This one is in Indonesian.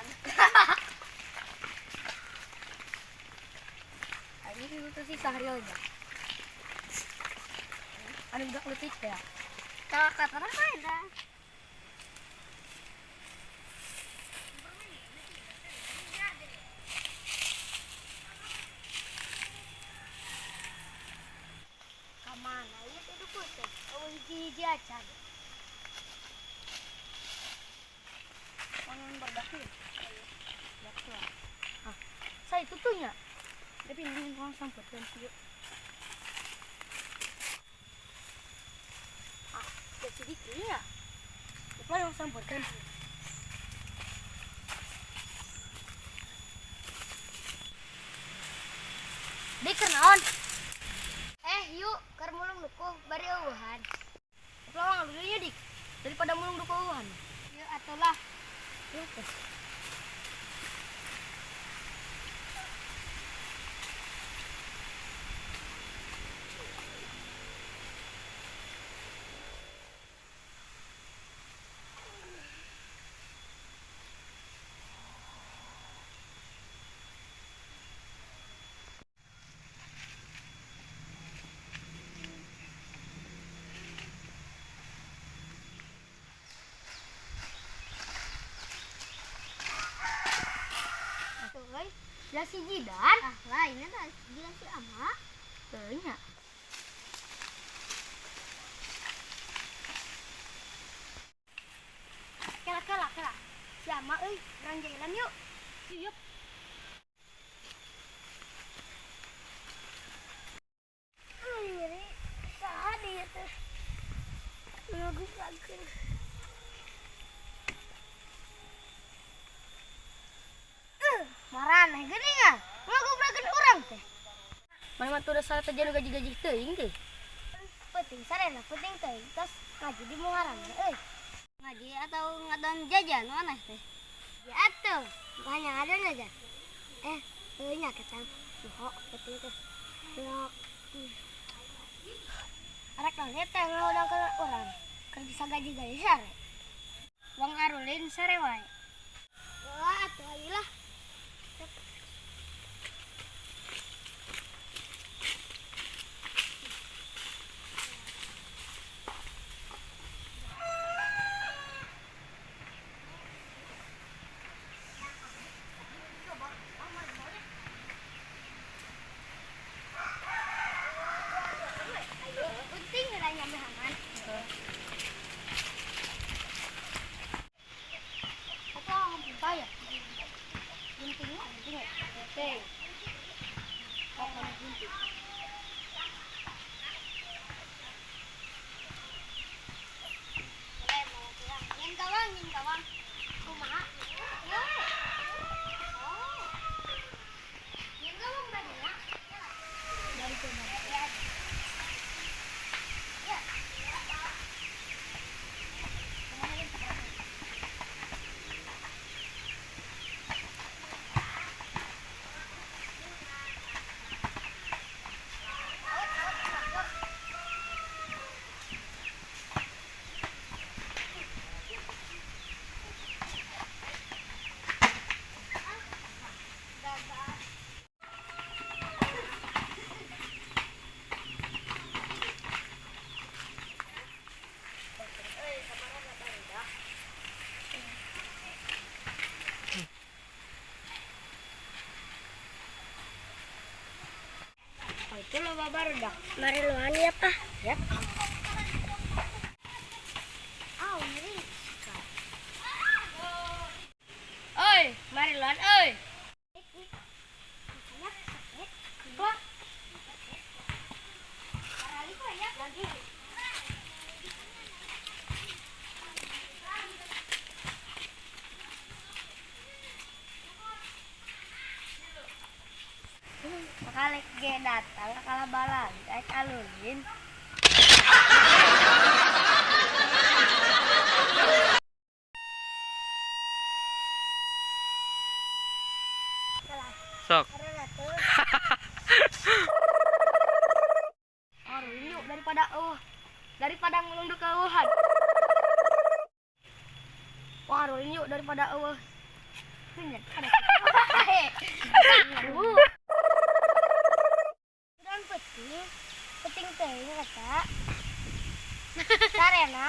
Tuhan. Ini itu sih sahrionya. Ada enggak letik ya? Kata apa ada? Kamana? Ini tuh putih. Oh, hiji aja. Orang berdaki. Ah, saya tutunya. Tapi ini orang sampai dan yuk. Ah, jadi sedikitnya. Apa yang sampai dan Dik kenaon? Yuk, keur mulung duku bari eueuhan. Pelawang dulunya dik. Daripada mulung duku eueuhan. Yuk atulah. Yuk. Jelas si Jidan. Ah, lainnya dah jelas si Ama. Teunya. Kela. Si Ama euy, urang jalan yuk. Yuk. Ini saha dia teh. Ngagus-ngagus. Marana geuning ah. Ngagobrakeun urang teh. Mana mah udah salah terjadi gaji-gaji teuing teh. Penting sarena, penting teuing tos ngaji di Muharram euy. Ngaji atau ngadon jajan mana teh? Ya atuh, banyak ada aja. Teuing nya ketang. Poho penting teh. Yok. Arek teh teh ngaudangkeun urang. Keur bisa gaji-gaji sare. Wong arulin sare wae. Wah, atuh ayeuna. Ngin gawang. Kumaha? Ngin gawang tadi ya. Dari sana. Ya. Itu loba barudak. Mari luan ya, Pak. Ya. Ngeri. Oi, mari luan, oi. Wah. Lagi banyak lagi. Sekali ge datang kala balang, kayak alulin. Sok. Arulin yuk daripada ngelunduk ke eueuhan. Arulin yuk daripada eueuh. Bener. Dan peting teh kata. Sarena,